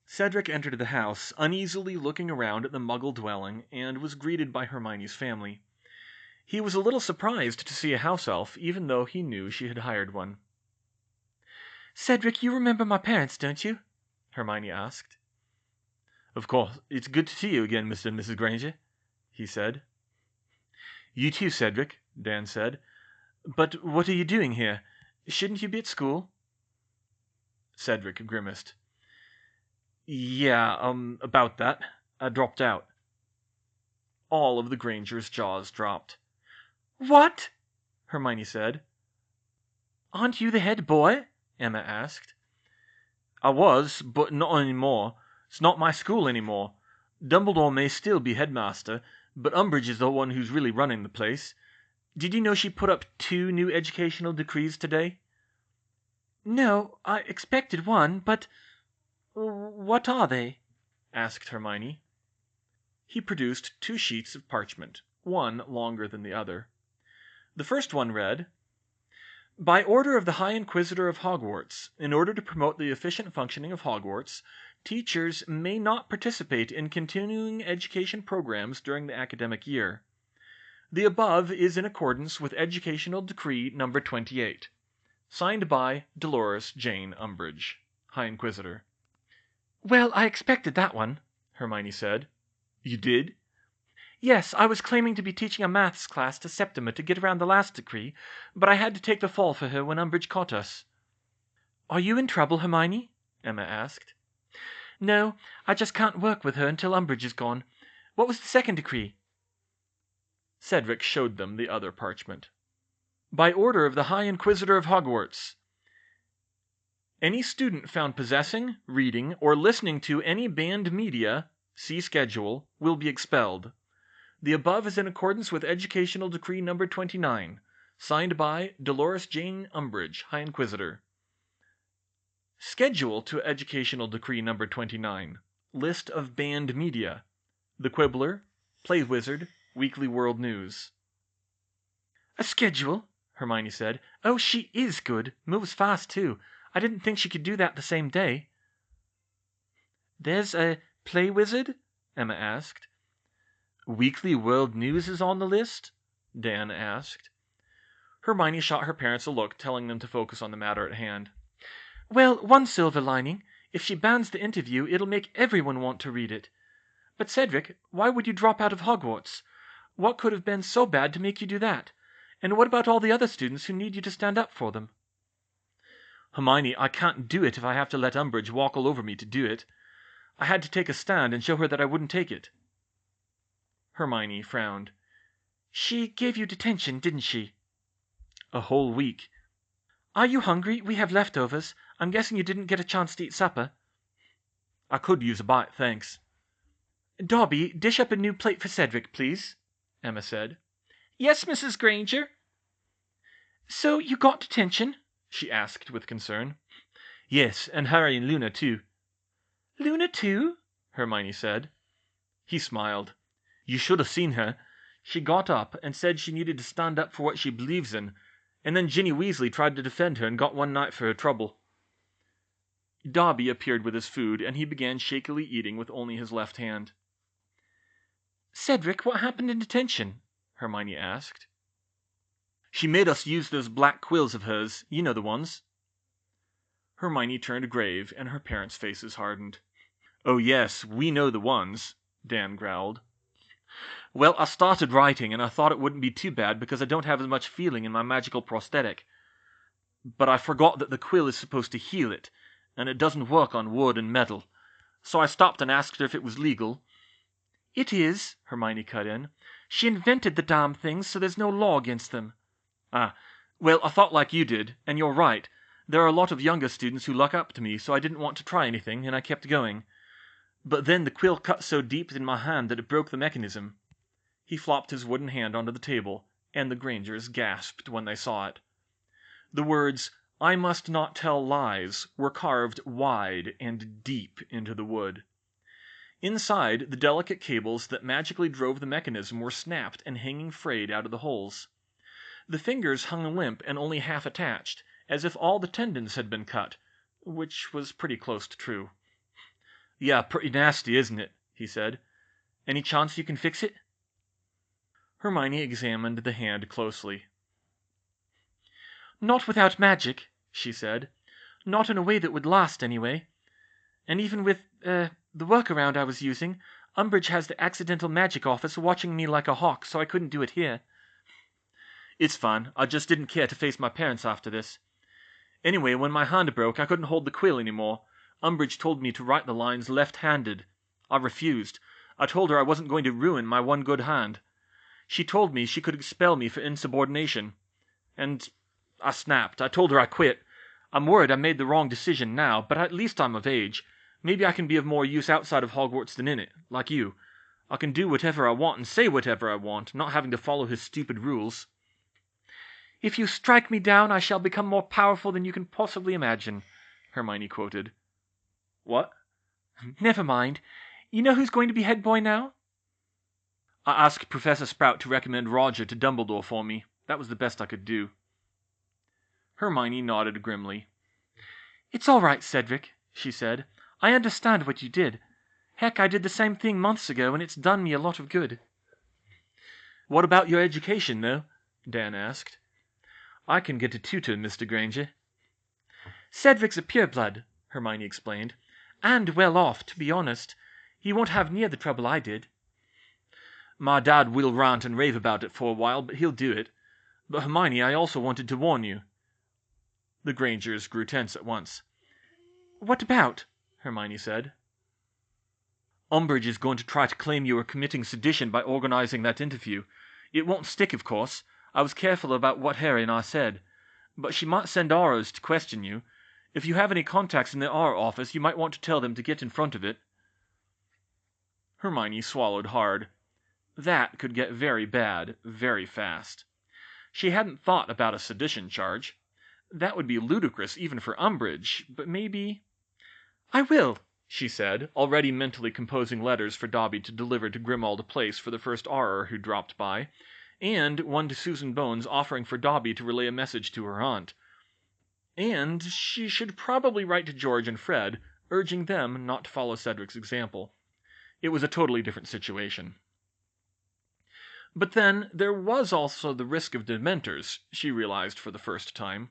Cedric entered the house, uneasily looking around at the Muggle dwelling, and was greeted by Hermione's family. He was a little surprised to see a house elf, even though he knew she had hired one. Cedric, you remember my parents, don't you? Hermione asked. Of course. It's good to see you again, Mr. and Mrs. Granger, he said. You too, Cedric, Dan said. But what are you doing here? Shouldn't you be at school? Cedric grimaced. Yeah, about that. I dropped out. All of the Grangers' jaws dropped. What? Hermione said. Aren't you the head boy? Emma asked. I was, but not anymore. It's not my school anymore. Dumbledore may still be headmaster, but Umbridge is the one who's really running the place. Did you know she put up 2 new educational decrees today? No, I expected one, but what are they? Asked Hermione. He produced 2 sheets of parchment, one longer than the other. The first one read, By order of the High Inquisitor of Hogwarts, in order to promote the efficient functioning of Hogwarts, teachers may not participate in continuing education programs during the academic year. The above is in accordance with Educational Decree No. 28. Signed by Dolores Jane Umbridge, High Inquisitor. Well, I expected that one, Hermione said. You did? Yes, I was claiming to be teaching a maths class to Septima to get around the last decree, but I had to take the fall for her when Umbridge caught us. Are you in trouble, Hermione? Emma asked. No, I just can't work with her until Umbridge is gone. What was the second decree? Cedric showed them the other parchment. By order of the High Inquisitor of Hogwarts. Any student found possessing, reading, or listening to any banned media, see schedule, will be expelled. The above is in accordance with Educational Decree No. 29, signed by Dolores Jane Umbridge, High Inquisitor. Schedule to Educational Decree No. 29. List of banned media. The Quibbler, Play Wizard, Weekly World News. A schedule, Hermione said. Oh, she is good. Moves fast, too. I didn't think she could do that the same day. There's a Play Wizard? Emma asked. Weekly World News is on the list? Dan asked. Hermione shot her parents a look, telling them to focus on the matter at hand. Well, one silver lining. If she bans the interview, it'll make everyone want to read it. But Cedric, why would you drop out of Hogwarts? What could have been so bad to make you do that? And what about all the other students who need you to stand up for them? Hermione, I can't do it if I have to let Umbridge walk all over me to do it. I had to take a stand and show her that I wouldn't take it. Hermione frowned. She gave you detention, didn't she? A whole week. Are you hungry? We have leftovers. I'm guessing you didn't get a chance to eat supper. I could use a bite, thanks. Dobby, dish up a new plate for Cedric, please, Emma said. Yes, Mrs. Granger. So you got detention? She asked with concern. Yes, and Harry and Luna, too. Luna, too? Hermione said. He smiled. You should have seen her. She got up and said she needed to stand up for what she believes in, and then Ginny Weasley tried to defend her and got one night for her trouble. Dobby appeared with his food, and he began shakily eating with only his left hand. Cedric, what happened in detention? Hermione asked. She made us use those black quills of hers. You know the ones." Hermione turned grave, and her parents' faces hardened. "Oh yes, we know the ones," Dan growled. "Well, I started writing, and I thought it wouldn't be too bad because I don't have as much feeling in my magical prosthetic. But I forgot that the quill is supposed to heal it, and it doesn't work on wood and metal. So I stopped and asked her if it was legal." "It is," Hermione cut in. "She invented the damn things, so there's no law against them." "Ah, well, I thought like you did, and you're right. There are a lot of younger students who look up to me, so I didn't want to try anything, and I kept going. But then the quill cut so deep in my hand that it broke the mechanism." He flopped his wooden hand onto the table, and the Grangers gasped when they saw it. The words, "I must not tell lies," were carved wide and deep into the wood. Inside, the delicate cables that magically drove the mechanism were snapped and hanging frayed out of the holes. The fingers hung limp and only half attached, as if all the tendons had been cut, which was pretty close to true. "Yeah, pretty nasty, isn't it?" he said. "Any chance you can fix it?" Hermione examined the hand closely. "Not without magic," she said. "Not in a way that would last, anyway. And even with, the workaround I was using, Umbridge has the accidental magic office watching me like a hawk, so I couldn't do it here." "It's fine. I just didn't care to face my parents after this. Anyway, when my hand broke, I couldn't hold the quill anymore. Umbridge told me to write the lines left-handed. I refused. I told her I wasn't going to ruin my one good hand. She told me she could expel me for insubordination. And I snapped. I told her I quit. I'm worried I made the wrong decision now, but at least I'm of age. Maybe I can be of more use outside of Hogwarts than in it, like you. I can do whatever I want and say whatever I want, not having to follow his stupid rules." "If you strike me down, I shall become more powerful than you can possibly imagine," Hermione quoted. "What?" "Never mind. You know who's going to be head boy now?" "I asked Professor Sprout to recommend Roger to Dumbledore for me. That was the best I could do." Hermione nodded grimly. "It's all right, Cedric," she said. "I understand what you did. Heck, I did the same thing months ago, and it's done me a lot of good." "What about your education, though?" Dan asked. "I can get a tutor, Mr. Granger." "Cedric's a pureblood," Hermione explained. "And well off, to be honest. He won't have near the trouble I did." "My dad will rant and rave about it for a while, but he'll do it. But Hermione, I also wanted to warn you." The Grangers grew tense at once. "What about?" Hermione said. "Umbridge is going to try to claim you were committing sedition by organizing that interview. It won't stick, of course. I was careful about what Harry and I said. But she might send Auras to question you. If you have any contacts in the Aura office, you might want to tell them to get in front of it." Hermione swallowed hard. That could get very bad, very fast. She hadn't thought about a sedition charge. That would be ludicrous even for Umbridge, but maybe... "I will," she said, already mentally composing letters for Dobby to deliver to Grimmauld Place for the first Auror who dropped by, and one to Susan Bones offering for Dobby to relay a message to her aunt. And she should probably write to George and Fred, urging them not to follow Cedric's example. It was a totally different situation. But then, there was also the risk of Dementors, she realized for the first time.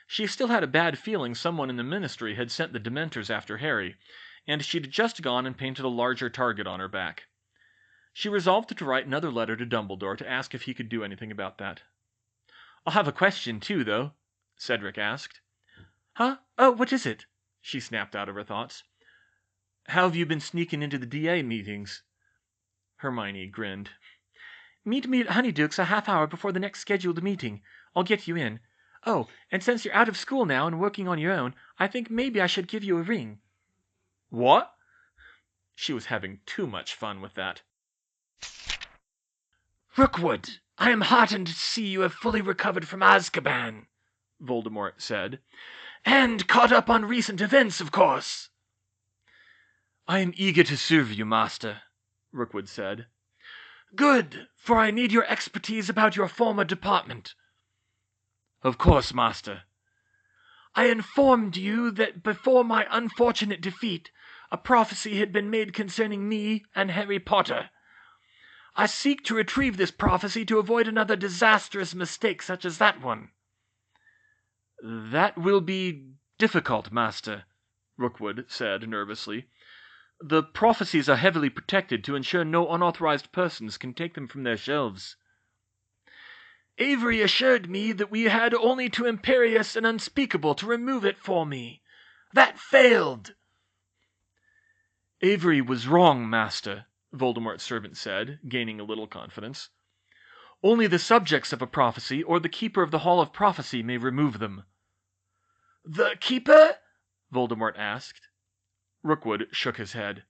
She still had a bad feeling someone in the Ministry had sent the Dementors after Harry, and she'd just gone and painted a larger target on her back. She resolved to write another letter to Dumbledore to ask if he could do anything about that. "I'll have a question, too, though," Cedric asked. "Huh? Oh, what is it?" she snapped out of her thoughts. "How have you been sneaking into the DA meetings?" Hermione grinned. "Meet me at Honeyduke's a half hour before the next scheduled meeting. I'll get you in. Oh, and since you're out of school now and working on your own, I think maybe I should give you a ring." "What?" She was having too much fun with that. "Rookwood, I am heartened to see you have fully recovered from Azkaban," Voldemort said. "And caught up on recent events, of course." "I am eager to serve you, Master," Rookwood said. "Good, for I need your expertise about your former department." "Of course, Master." "I informed you that before my unfortunate defeat, a prophecy had been made concerning me and Harry Potter. I seek to retrieve this prophecy to avoid another disastrous mistake such as that one." "That will be difficult, Master," Rookwood said nervously. "The prophecies are heavily protected to ensure no unauthorized persons can take them from their shelves." "Avery assured me that we had only to imperious and unspeakable to remove it for me. That failed." "Avery was wrong, Master," Voldemort's servant said, gaining a little confidence. "Only the subjects of a prophecy or the keeper of the Hall of Prophecy may remove them." "The keeper?" Voldemort asked. Rookwood shook his head.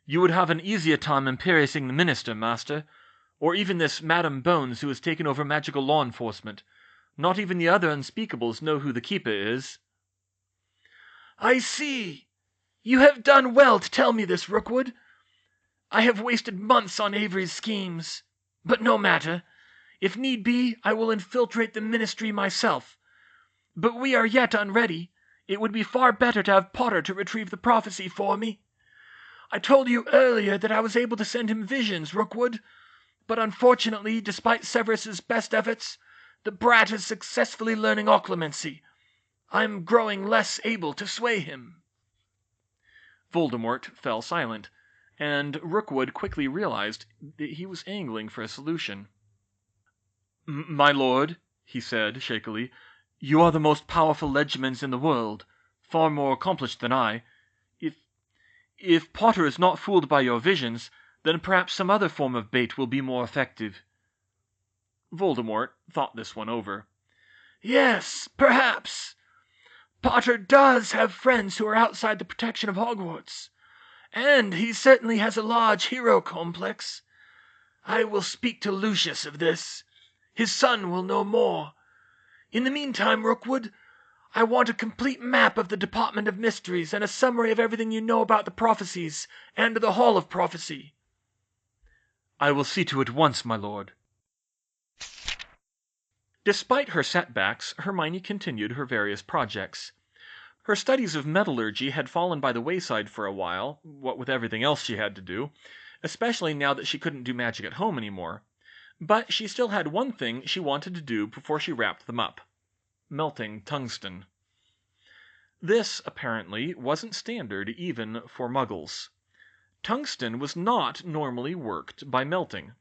"You would have an easier time imperiousing the minister, Master, or even this Madam Bones who has taken over magical law enforcement. Not even the other unspeakables know who the keeper is." "I see. You have done well to tell me this, Rookwood. I have wasted months on Avery's schemes. But no matter. If need be, I will infiltrate the ministry myself. But we are yet unready. It would be far better to have Potter to retrieve the prophecy for me. I told you earlier that I was able to send him visions, Rookwood. But unfortunately, despite Severus's best efforts, the brat is successfully learning occlumency. I am growing less able to sway him." Voldemort fell silent, and Rookwood quickly realized that he was angling for a solution. "My lord," he said shakily, "you are the most powerful legimens in the world, far more accomplished than I. If Potter is not fooled by your visions, then perhaps some other form of bait will be more effective." Voldemort thought this one over. "Yes, perhaps. Potter does have friends who are outside the protection of Hogwarts, and he certainly has a large hero complex. I will speak to Lucius of this. His son will know more. In the meantime, Rookwood, I want a complete map of the Department of Mysteries and a summary of everything you know about the prophecies and the Hall of Prophecy." "I will see to it at once, my lord." Despite her setbacks, Hermione continued her various projects. Her studies of metallurgy had fallen by the wayside for a while, what with everything else she had to do, especially now that she couldn't do magic at home anymore. But she still had one thing she wanted to do before she wrapped them up: melting tungsten. This, apparently, wasn't standard even for Muggles. Tungsten was not normally worked by melting.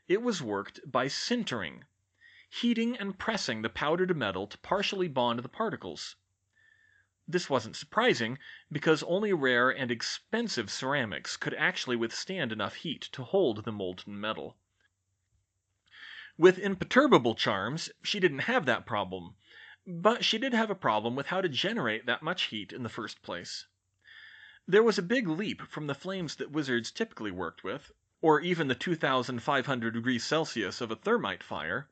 It was worked by sintering, heating and pressing the powdered metal to partially bond the particles. This wasn't surprising, because only rare and expensive ceramics could actually withstand enough heat to hold the molten metal. With imperturbable charms, she didn't have that problem, but she did have a problem with how to generate that much heat in the first place. There was a big leap from the flames that wizards typically worked with, or even the 2,500 degrees Celsius of a thermite fire,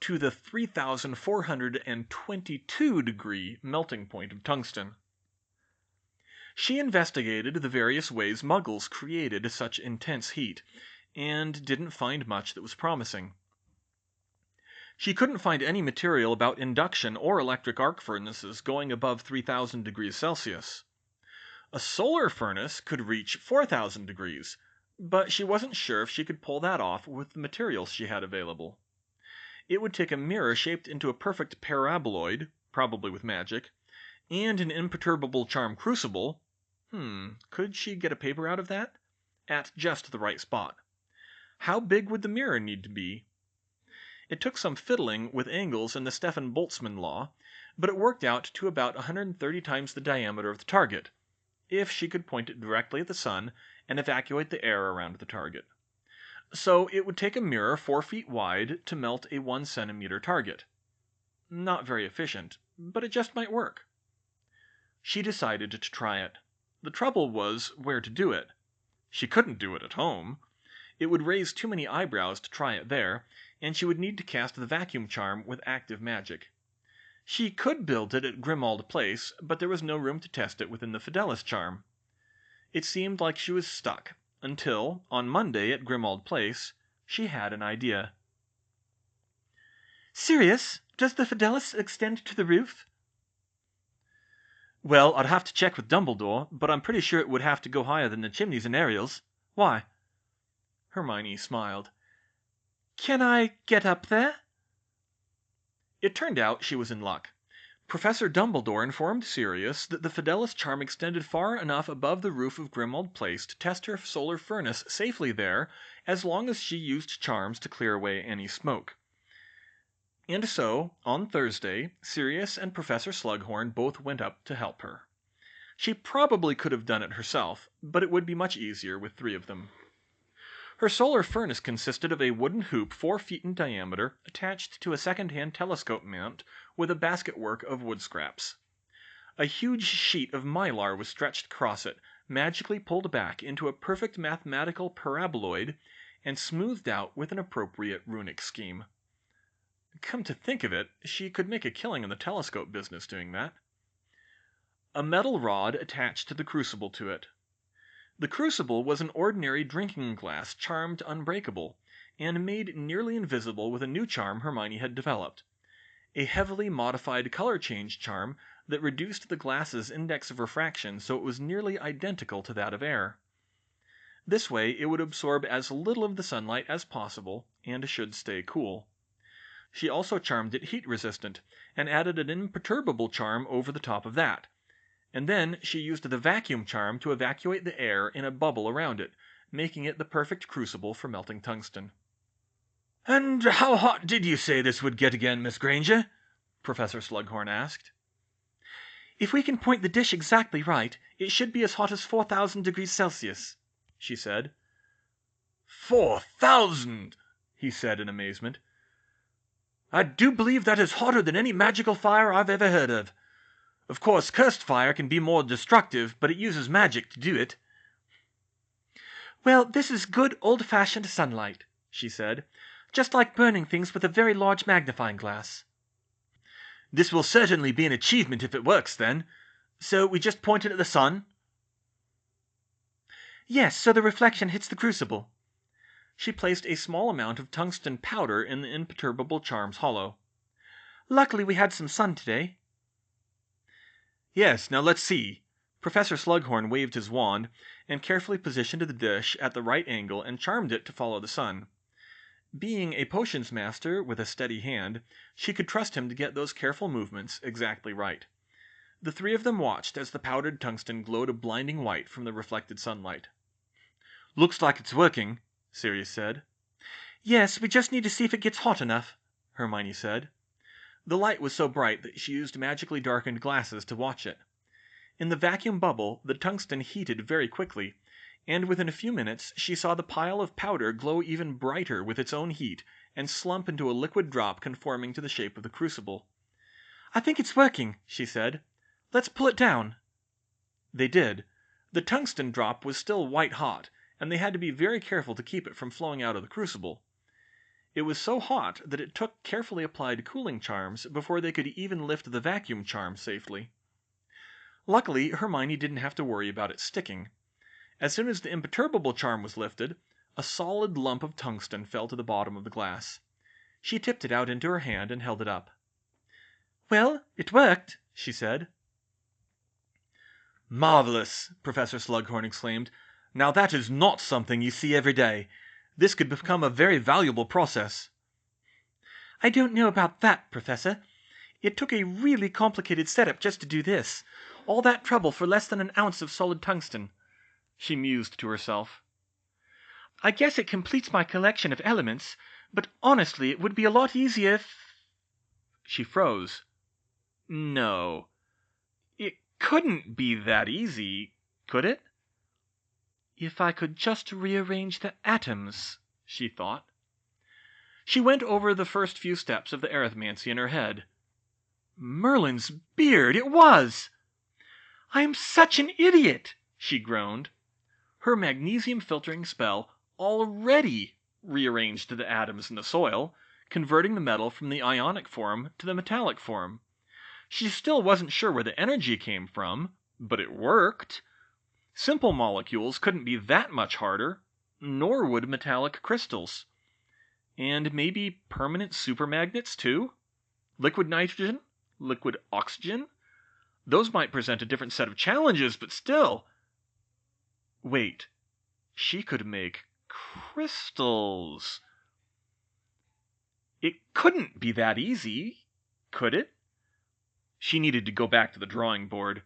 to the 3,422-degree melting point of tungsten. She investigated the various ways Muggles created such intense heat, and didn't find much that was promising. She couldn't find any material about induction or electric arc furnaces going above 3,000 degrees Celsius. A solar furnace could reach 4,000 degrees, but she wasn't sure if she could pull that off with the materials she had available. It would take a mirror shaped into a perfect paraboloid, probably with magic, and an imperturbable charm crucible. Could she get a paper out of that? At just the right spot. How big would the mirror need to be? It took some fiddling with angles and the Stefan Boltzmann law, but it worked out to about 130 times the diameter of the target, if she could point it directly at the sun and evacuate the air around the target. So it would take a mirror 4 feet wide to melt a 1 centimeter target. Not very efficient, but it just might work. She decided to try it. The trouble was where to do it. She couldn't do it at home. It would raise too many eyebrows to try it there, and she would need to cast the vacuum charm with active magic. She could build it at Grimmauld Place, but there was no room to test it within the Fidelis charm. It seemed like she was stuck, until, on Monday at Grimmauld Place, she had an idea. "Sirius, does the Fidelis extend to the roof?" "Well, I'd have to check with Dumbledore, but I'm pretty sure it would have to go higher than the chimneys and aerials. Why?" Hermione smiled. "Can I get up there?" It turned out she was in luck. Professor Dumbledore informed Sirius that the Fidelis charm extended far enough above the roof of Grimmauld Place to test her solar furnace safely there, as long as she used charms to clear away any smoke. And so, on Thursday, Sirius and Professor Slughorn both went up to help her. She probably could have done it herself, but it would be much easier with 3 of them. Her solar furnace consisted of a wooden hoop 4 feet in diameter attached to a second-hand telescope mount with a basketwork of wood scraps. A huge sheet of mylar was stretched across it, magically pulled back into a perfect mathematical paraboloid, and smoothed out with an appropriate runic scheme. Come to think of it, she could make a killing in the telescope business doing that. A metal rod attached the crucible to it. The crucible was an ordinary drinking glass charmed unbreakable, and made nearly invisible with a new charm Hermione had developed. A heavily modified color change charm that reduced the glass's index of refraction so it was nearly identical to that of air. This way it would absorb as little of the sunlight as possible, and should stay cool. She also charmed it heat resistant, and added an imperturbable charm over the top of that. And then she used the vacuum charm to evacuate the air in a bubble around it, making it the perfect crucible for melting tungsten. "And how hot did you say this would get again, Miss Granger?" Professor Slughorn asked. "If we can point the dish exactly right, it should be as hot as 4,000 degrees Celsius," she said. 4,000! he said in amazement. "I do believe that is hotter than any magical fire I've ever heard of. Of course, cursed fire can be more destructive, but it uses magic to do it." "Well, this is good old-fashioned sunlight," she said. "Just like burning things with a very large magnifying glass." "This will certainly be an achievement if it works, then. So we just point it at the sun?" "Yes, so the reflection hits the crucible." She placed a small amount of tungsten powder in the imperturbable charm's hollow. "Luckily we had some sun today." "Yes, now let's see." Professor Slughorn waved his wand, and carefully positioned the dish at the right angle and charmed it to follow the sun. Being a potions master with a steady hand, she could trust him to get those careful movements exactly right. The 3 of them watched as the powdered tungsten glowed a blinding white from the reflected sunlight. "Looks like it's working," Sirius said. "Yes, we just need to see if it gets hot enough," Hermione said. The light was so bright that she used magically darkened glasses to watch it. In the vacuum bubble, the tungsten heated very quickly, and within a few minutes she saw the pile of powder glow even brighter with its own heat and slump into a liquid drop conforming to the shape of the crucible. "I think it's working," she said. "Let's pull it down." They did. The tungsten drop was still white hot, and they had to be very careful to keep it from flowing out of the crucible. It was so hot that it took carefully applied cooling charms before they could even lift the vacuum charm safely. Luckily, Hermione didn't have to worry about it sticking. As soon as the imperturbable charm was lifted, a solid lump of tungsten fell to the bottom of the glass. She tipped it out into her hand and held it up. "Well, it worked," she said. "Marvelous!" Professor Slughorn exclaimed. "Now that is not something you see every day. This could become a very valuable process." "I don't know about that, Professor. It took a really complicated setup just to do this. All that trouble for less than an ounce of solid tungsten," she mused to herself. "I guess it completes my collection of elements, but honestly it would be a lot easier if—" She froze. No. It couldn't be that easy, could it? "If I could just rearrange the atoms," she thought. She went over the first few steps of the arithmancy in her head. Merlin's beard! It was! "I'm such an idiot!" she groaned. Her magnesium filtering spell already rearranged the atoms in the soil, converting the metal from the ionic form to the metallic form. She still wasn't sure where the energy came from, but it worked. Simple molecules couldn't be that much harder, nor would metallic crystals. And maybe permanent supermagnets, too? Liquid nitrogen? Liquid oxygen? Those might present a different set of challenges, but still. Wait. She could make crystals. It couldn't be that easy, could it? She needed to go back to the drawing board.